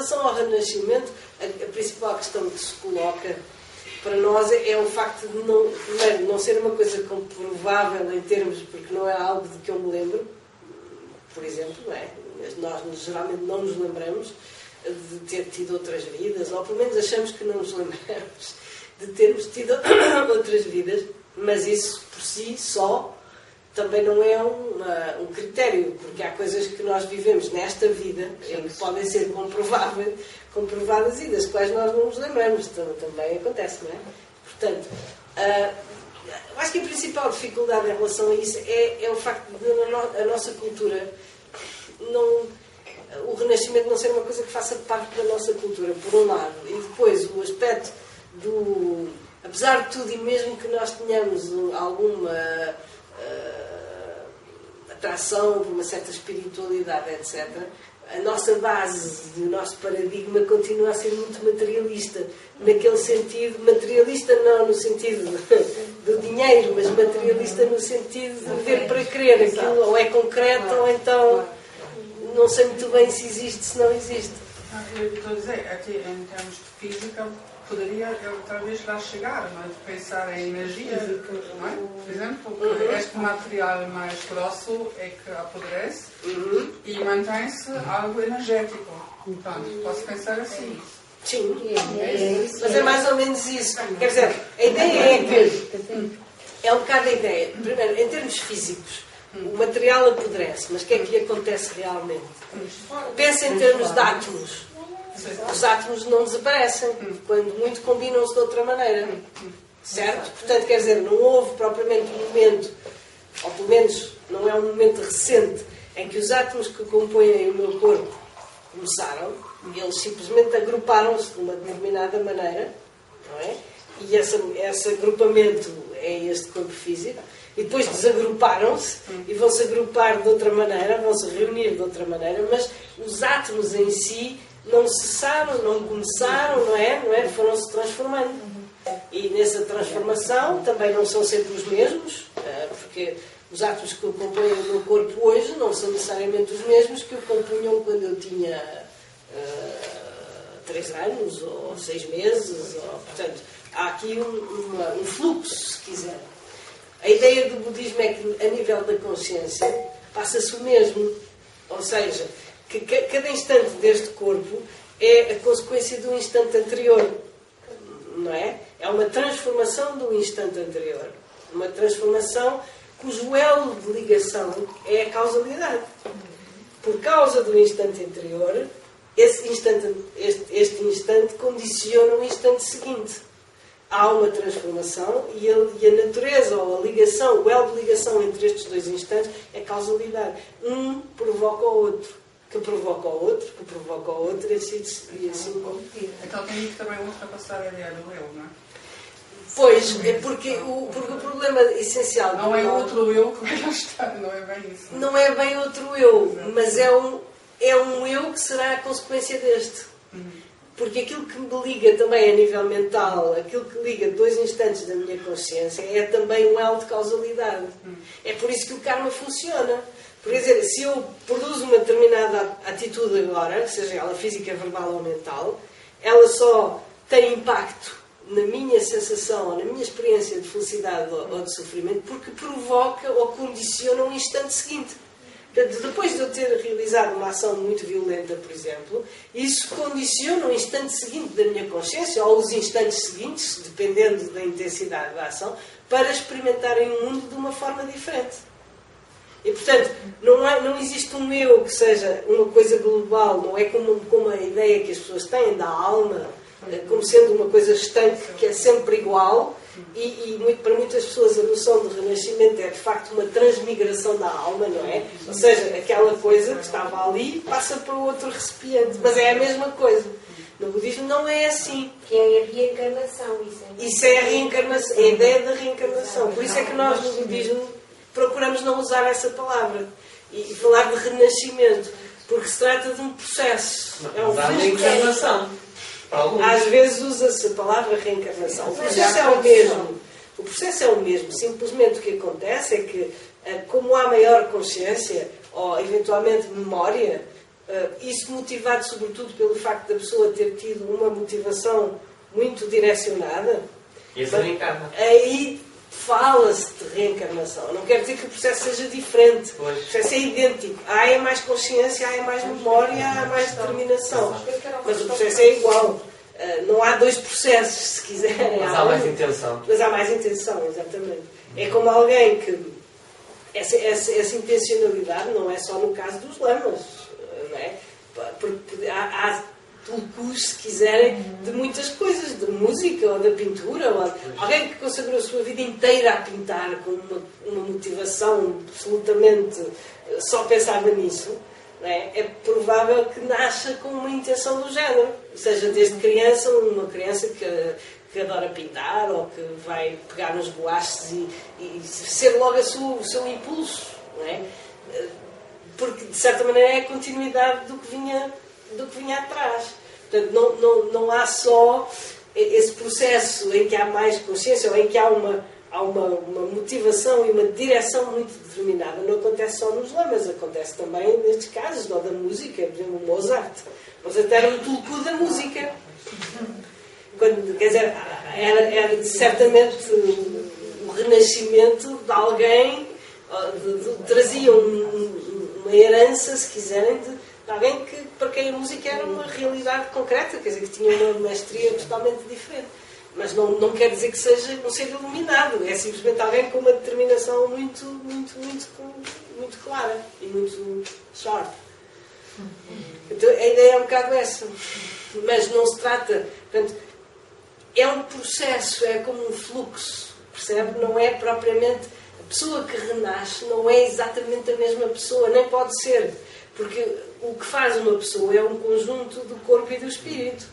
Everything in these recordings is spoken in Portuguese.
relação ao Renascimento, a principal questão que se coloca para nós é o facto de primeiro, não ser uma coisa comprovável em termos, porque não é algo de que eu me lembro, por exemplo, não é? Nós geralmente não nos lembramos de ter tido outras vidas, ou pelo menos achamos que não nos lembramos de termos tido outras vidas, mas isso por si só também não é um critério, porque há coisas que nós vivemos nesta vida em que podem ser comprovadas e das quais nós não nos lembramos. Também acontece, não é? Portanto, eu acho que a principal dificuldade em relação a isso é o facto de a nossa cultura o Renascimento não ser uma coisa que faça parte da nossa cultura, por um lado, e depois o aspecto apesar de tudo, e mesmo que nós tenhamos alguma atração por uma certa espiritualidade, etc., a nossa base, o nosso paradigma continua a ser muito materialista, naquele sentido, materialista não no sentido do dinheiro, mas materialista no sentido de ver para crer, aquilo ou é concreto ou então não sei muito bem se existe, se não existe. Eu estou a dizer, aqui em termos de física, poderia talvez lá chegar, não é? De pensar em energia, não é? Por exemplo, este material mais grosso é que apodrece e mantém-se algo energético. Portanto, posso pensar assim. Sim, mas é mais ou menos isso. Quer dizer, a ideia é que é um bocado a ideia. Primeiro, em termos físicos, o material apodrece, mas o que é que acontece realmente? Pensa em termos de átomos. Os átomos não desaparecem, quando muito combinam-se de outra maneira. Certo? Portanto, quer dizer, não houve propriamente um momento, ou pelo menos não é um momento recente, em que os átomos que compõem o meu corpo começaram, eles simplesmente agruparam-se de uma determinada maneira, não é? E esse agrupamento é este corpo físico. E depois desagruparam-se e vão-se agrupar de outra maneira, vão-se reunir de outra maneira, mas os átomos em si não cessaram, não começaram, não é? Foram-se transformando. E nessa transformação também não são sempre os mesmos, porque os átomos que compõem o meu corpo hoje não são necessariamente os mesmos que o compunham quando eu tinha 3 anos ou 6 meses. Portanto, há aqui um fluxo, se quiser. A ideia do budismo é que, a nível da consciência, passa-se o mesmo. Ou seja, que cada instante deste corpo é a consequência do instante anterior. Não é? É uma transformação do instante anterior. Uma transformação cujo elo de ligação é a causalidade. Por causa do instante anterior, este instante condiciona o instante seguinte. Há uma transformação e a natureza ou a ligação, o elo de ligação entre estes dois instantes é causalidade. Um provoca o outro, que provoca o outro, que provoca o outro e assim Então tem que também ultrapassar a ideia do eu, não é? Pois, é porque o problema essencial... Não é outro eu que vai lá estar, não é bem isso. Não é bem outro eu, mas é um eu que será a consequência deste. Porque aquilo que me liga também a nível mental, aquilo que liga 2 instantes da minha consciência, é também um elo de causalidade. É por isso que o karma funciona. Por exemplo, se eu produzo uma determinada atitude agora, seja ela física, verbal ou mental, ela só tem impacto na minha sensação ou na minha experiência de felicidade ou de sofrimento porque provoca ou condiciona um instante seguinte. Depois de eu ter realizado uma ação muito violenta, por exemplo, isso condiciona o instante seguinte da minha consciência, ou os instantes seguintes, dependendo da intensidade da ação, para experimentarem o mundo de uma forma diferente. E, portanto, não existe um eu que seja uma coisa global, não é como a ideia que as pessoas têm da alma, como sendo uma coisa estanque, que é sempre igual, para muitas pessoas a noção do renascimento é de facto uma transmigração da alma, não é? Ou seja, aquela coisa que estava ali passa para o outro recipiente, mas é a mesma coisa. No budismo não é assim. Que é a reencarnação, isso é a reencarnação, é a ideia da reencarnação. Por isso é que nós no budismo procuramos não usar essa palavra e falar de renascimento, porque se trata de um processo. É um reencarnação. Às vezes usa-se a palavra reencarnação. O processo é o mesmo. O processo é o mesmo. Simplesmente o que acontece é que, como há maior consciência, ou eventualmente memória, Isso motivado sobretudo pelo facto da pessoa ter tido uma motivação muito direcionada. E essa reencarna. Aí fala-se de reencarnação. Não quer dizer que o processo seja diferente. Pois. O processo é idêntico. Há é mais consciência, há é mais memória, há mais determinação. Mas o processo é igual. Não há dois processos, se quiserem. Mas há mais intenção. Mas há mais intenção, exatamente. É como alguém que... Essa intencionalidade não é só no caso dos lamas, não é? Porque há tulkus, se quiserem, de muitas coisas, de música ou da pintura. Ou alguém que consagrou a sua vida inteira a pintar com uma motivação absolutamente... só pensava nisso. Não é? É provável que nasça com uma intenção do género. Ou seja, desde criança, uma criança que adora pintar ou que vai pegar nos guaches e ser logo o seu impulso, não é? Porque, de certa maneira, é a continuidade do que vinha atrás. Portanto, não há só esse processo em que há mais consciência ou em que há uma motivação e uma direção muito determinada. Não acontece só nos lamas, acontece também nestes casos, ou da música, por exemplo, Mozart. Mozart era um tulku da música. Quando, quer dizer, era certamente o renascimento de alguém, trazia uma herança, se quiserem, de alguém para quem a música era uma realidade concreta, quer dizer, que tinha uma mestria totalmente diferente. Mas não quer dizer que seja um ser iluminado, é simplesmente alguém com uma determinação muito, muito, muito, muito clara e muito sharp. Então a ideia é um bocado essa. Mas não se trata... Portanto, é um processo, é como um fluxo, percebe? Não é propriamente... A pessoa que renasce não é exatamente a mesma pessoa, nem pode ser. Porque o que faz uma pessoa é um conjunto do corpo e do espírito.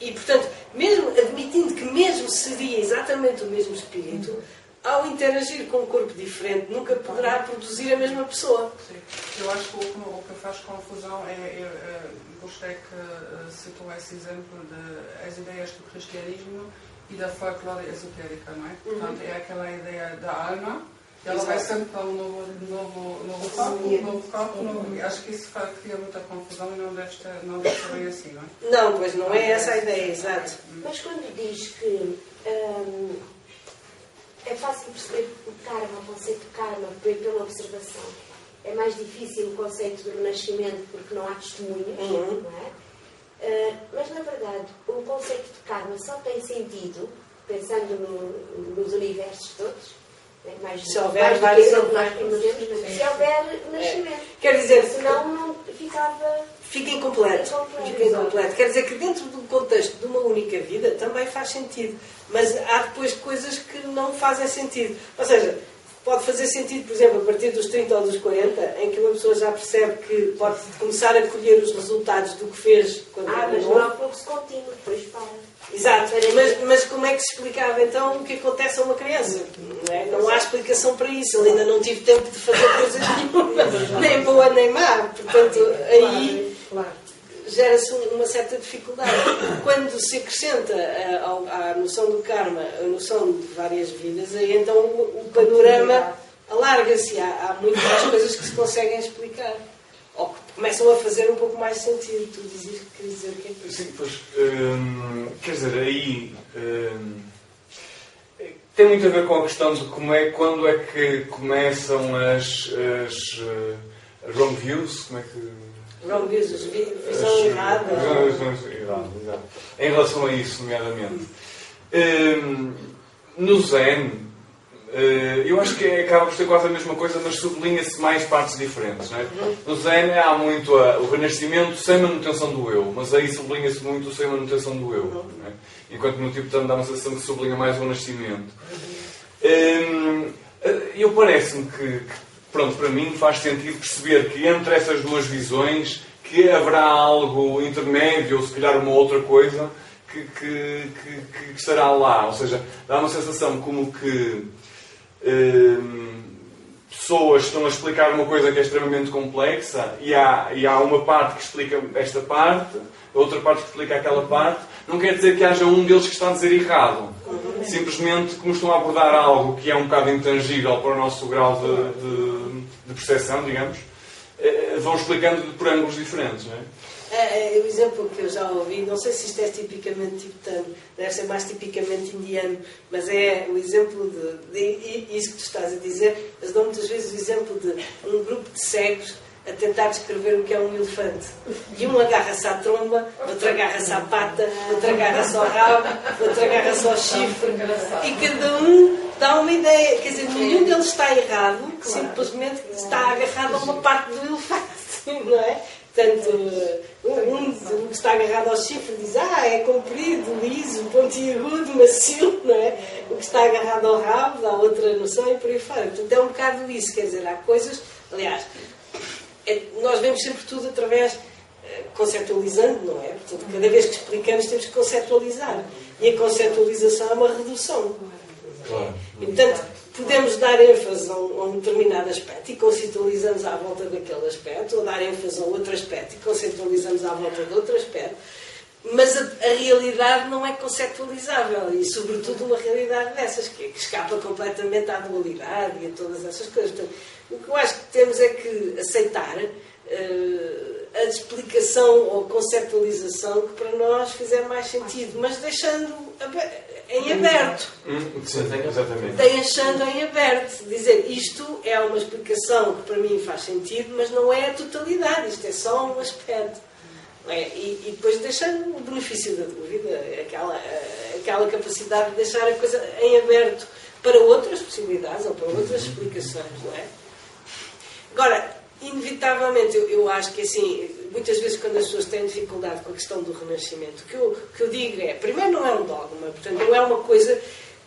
E, portanto, mesmo admitindo que mesmo seria exatamente o mesmo espírito, ao interagir com um corpo diferente, nunca poderá produzir a mesma pessoa. Sim. Eu acho que o que faz confusão gostei que citou esse exemplo das ideias do cristianismo e da folclore esotérica, não é? Portanto, é aquela ideia da alma, e ela vai sempre para um novo corpo. Acho que isso cria muita confusão e não deve ser bem assim, não é? Não, pois não é essa a ideia, exato. Mas quando diz que é fácil perceber o karma, o conceito de karma pela observação, é mais difícil o conceito do renascimento porque não há testemunhos, não é? Mas, na verdade, o conceito de karma só tem sentido, pensando nos universos todos, se houver vários se houver nascimento. Quer dizer, senão não ficava... Fica incompleto. Quer dizer que dentro do contexto de uma única vida também faz sentido. Mas há depois coisas que não fazem sentido. Ou seja, pode fazer sentido, por exemplo, a partir dos 30 ou dos 40, em que uma pessoa já percebe que pode começar a colher os resultados do que fez quando era mas novo. não há fluxo contínuo, depois para. Exato, mas como é que se explicava então o que acontece a uma criança? Não há explicação para isso, ele ainda não tive tempo de fazer coisas nenhuma, nem boa nem má, portanto aí gera-se uma certa dificuldade. Quando se acrescenta à noção do karma a noção de várias vidas, aí então o panorama alarga-se, há muito mais coisas que se conseguem explicar. Ou que começam a fazer um pouco mais sentido. Tu dizias que querias dizer o que é que... Sim, pois, quer dizer, aí tem muito a ver com a questão de quando é que começam as wrong views, como é que... Wrong views, visão errada. Exato. Em relação a isso, nomeadamente. No Zen, eu acho que acaba por ser quase a mesma coisa, mas sublinha-se mais partes diferentes. Não é? No Zen há muito o renascimento sem manutenção do eu, mas aí sublinha-se muito o sem manutenção do eu. Não é? Enquanto no Tibetano dá uma sensação que sublinha mais o nascimento. Eu parece-me que, pronto, para mim faz sentido perceber que entre essas duas visões que haverá algo intermédio, ou se calhar uma outra coisa, que estará lá. Ou seja, dá uma sensação como que pessoas estão a explicar uma coisa que é extremamente complexa e há uma parte que explica esta parte, outra parte que explica aquela parte. Não quer dizer que haja um deles que está a dizer errado. Simplesmente como estão a abordar algo que é um bocado intangível para o nosso grau de percepção, digamos, vão explicando por ângulos diferentes, não é? O exemplo que eu já ouvi, não sei se isto é tipicamente tibetano, deve ser mais tipicamente indiano, mas é o exemplo de isso que tu estás a dizer. Eles dão muitas vezes o exemplo de um grupo de cegos a tentar descrever o que é um elefante. E um agarra-se à tromba, outro agarra-se à pata, outro agarra-se ao rabo, outro agarra-se ao chifre. E cada um dá uma ideia. Quer dizer, nenhum deles está errado, simplesmente está agarrado a uma parte do elefante, não é? Portanto, um que está agarrado ao chifre diz, é comprido, liso, pontiagudo, macio, não é? O que está agarrado ao rabo dá outra noção e por aí fora. Portanto, é um bocado isso, quer dizer, há coisas, aliás, nós vemos sempre tudo através, conceptualizando, não é? Portanto, cada vez que explicamos temos que conceptualizar. E a conceptualização é uma redução. Claro. E, portanto, podemos dar ênfase a um determinado aspecto e conceitualizamos à volta daquele aspecto, ou dar ênfase a outro aspecto e conceitualizamos à volta de outro aspecto, mas a realidade não é conceptualizável e, sobretudo, uma realidade dessas, que escapa completamente à dualidade e a todas essas coisas. Portanto, o que eu acho que temos é que aceitar a explicação ou conceptualização que para nós fizer mais sentido, mas deixando em aberto. Sim, exatamente. Deixando em aberto. Dizer, isto é uma explicação que para mim faz sentido, mas não é a totalidade, isto é só um aspecto. E depois deixando o benefício da dúvida, aquela capacidade de deixar a coisa em aberto para outras possibilidades ou para outras explicações, não é? Agora, inevitavelmente, eu acho que assim, muitas vezes quando as pessoas têm dificuldade com a questão do renascimento, o que eu digo é, primeiro não é um dogma, portanto não é uma coisa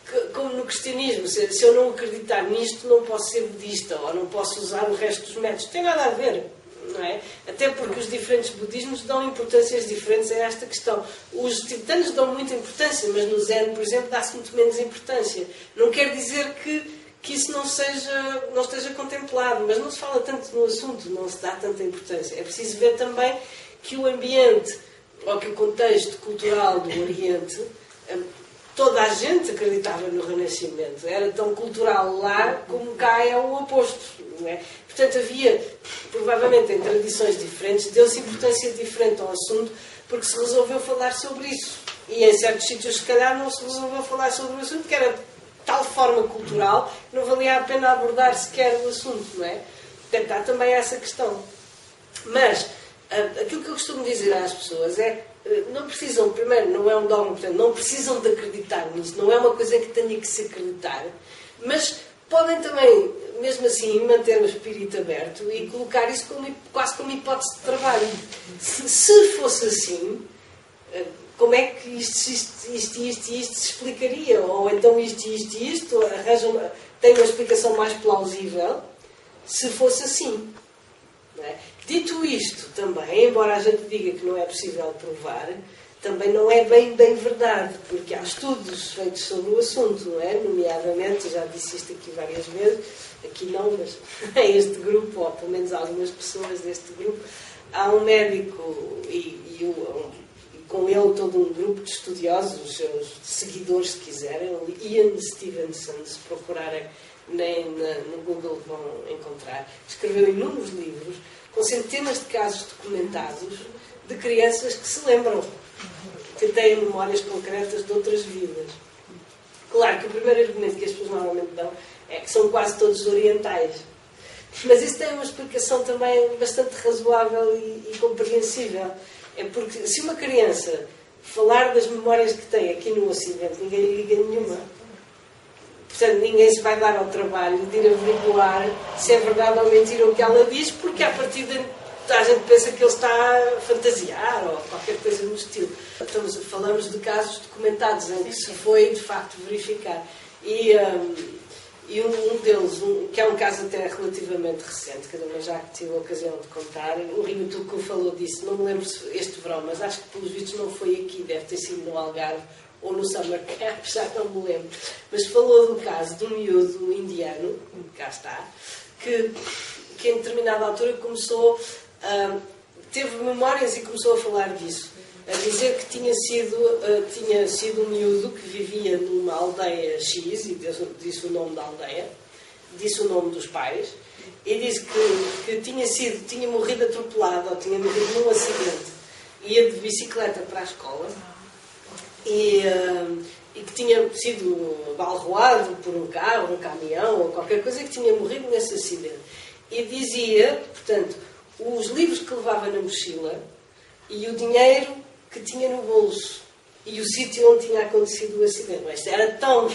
que, como no cristianismo, se eu não acreditar nisto não posso ser budista ou não posso usar o resto dos métodos, não tem nada a ver, não é? Até porque os diferentes budismos dão importâncias diferentes a esta questão. Os tibetanos dão muita importância, mas no Zen, por exemplo, dá-se muito menos importância. Não quer dizer que isso não esteja contemplado, mas não se fala tanto no assunto, não se dá tanta importância. É preciso ver também que o ambiente, ou que o contexto cultural do Oriente, toda a gente acreditava no Renascimento. Era tão cultural lá como cá é o oposto. Não é? Portanto, havia, provavelmente em tradições diferentes, deu-se importância diferente ao assunto, porque se resolveu falar sobre isso. E em certos sítios, se calhar, não se resolveu falar sobre o assunto, que era tal forma cultural, não valia a pena abordar sequer o assunto, não é? Portanto, há também essa questão. Mas, aquilo que eu costumo dizer às pessoas é, não precisam, primeiro, não é um dogma, portanto, não precisam de acreditar nisso, não é uma coisa que tenha que se acreditar, mas podem também, mesmo assim, manter o espírito aberto e colocar isso quase como hipótese de trabalho. Se fosse assim, como é que isto se explicaria? Ou então isto tem uma explicação mais plausível se fosse assim. Não é? Dito isto também, embora a gente diga que não é possível provar, também não é bem verdade, porque há estudos feitos sobre o assunto, não é? Nomeadamente, já disse isto aqui várias vezes, aqui não, mas em este grupo, ou pelo menos algumas pessoas deste grupo, há um médico com ele todo um grupo de estudiosos, os seus seguidores, se quiserem, Ian Stevenson, se procurarem no Google vão encontrar, escreveu inúmeros livros com centenas de casos documentados de crianças que se lembram, que têm memórias concretas de outras vidas. Claro que o primeiro argumento que as pessoas normalmente dão é que são quase todos orientais. Mas isso tem uma explicação também bastante razoável e compreensível. É porque se uma criança falar das memórias que tem aqui no Ocidente, ninguém lhe liga nenhuma. Portanto, ninguém se vai dar ao trabalho de ir averiguar se é verdade ou mentira o que ela diz, porque à partida a gente pensa que ele está a fantasiar ou qualquer coisa no estilo. Falamos de casos documentados em que se foi, de facto, verificar. E um deles, que é um caso até relativamente recente, que também já tive a ocasião de contar, o Rio Tucu falou disso, não me lembro se este verão, mas acho que pelos vistos não foi aqui, deve ter sido no Algarve ou no Summer Camp, já não me lembro. Mas falou do caso de um miúdo indiano, cá está, que em determinada altura teve memórias e começou a falar disso. A dizer que tinha sido um miúdo que vivia numa aldeia X, e disse o nome da aldeia, disse o nome dos pais e disse que tinha morrido atropelado ou tinha morrido num acidente. Ia de bicicleta para a escola e que tinha sido balroado por um carro, um caminhão ou qualquer coisa, que tinha morrido nesse acidente. E dizia, portanto, os livros que levava na mochila e o dinheiro que tinha no bolso e o sítio onde tinha acontecido o acidente. Mas era tão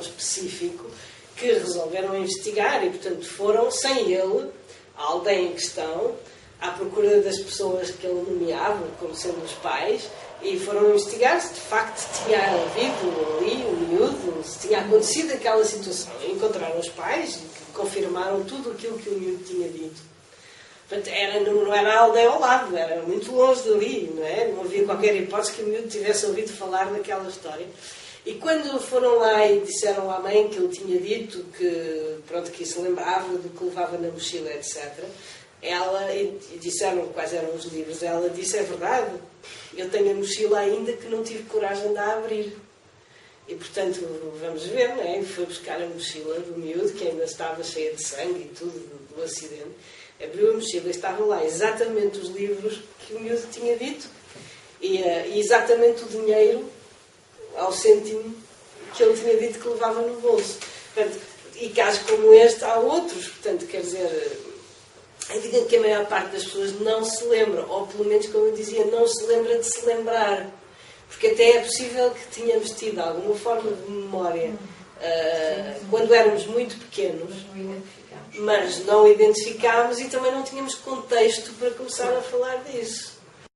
específico que resolveram investigar e, portanto, foram sem ele à aldeia em questão, à procura das pessoas que ele nomeava como sendo os pais, e foram investigar se de facto tinha havido ali um miúdo, se tinha acontecido aquela situação. E encontraram os pais e confirmaram tudo aquilo que o miúdo tinha dito. Portanto, não era a aldeia ao lado, era muito longe dali, não é? Não havia qualquer hipótese que o miúdo tivesse ouvido falar daquela história. E quando foram lá e disseram à mãe que ele tinha dito que se lembrava do que levava na mochila, etc., e disseram quais eram os livros, ela disse: é verdade, eu tenho a mochila ainda que não tive coragem de a abrir. E, portanto, vamos ver, não é? Foi buscar a mochila do miúdo, que ainda estava cheia de sangue e tudo do acidente. Abriu a mochila e estavam lá exatamente os livros que o miúdo tinha dito e exatamente o dinheiro ao cêntimo que ele tinha dito que levava no bolso. Portanto, e casos como este há outros. Portanto, quer dizer, é evidente que a maior parte das pessoas não se lembra, ou pelo menos, como eu dizia, não se lembra de se lembrar. Porque até é possível que tenhamos tido alguma forma de memória quando éramos muito pequenos, mas não identificámos e também não tínhamos contexto para começar a falar disso.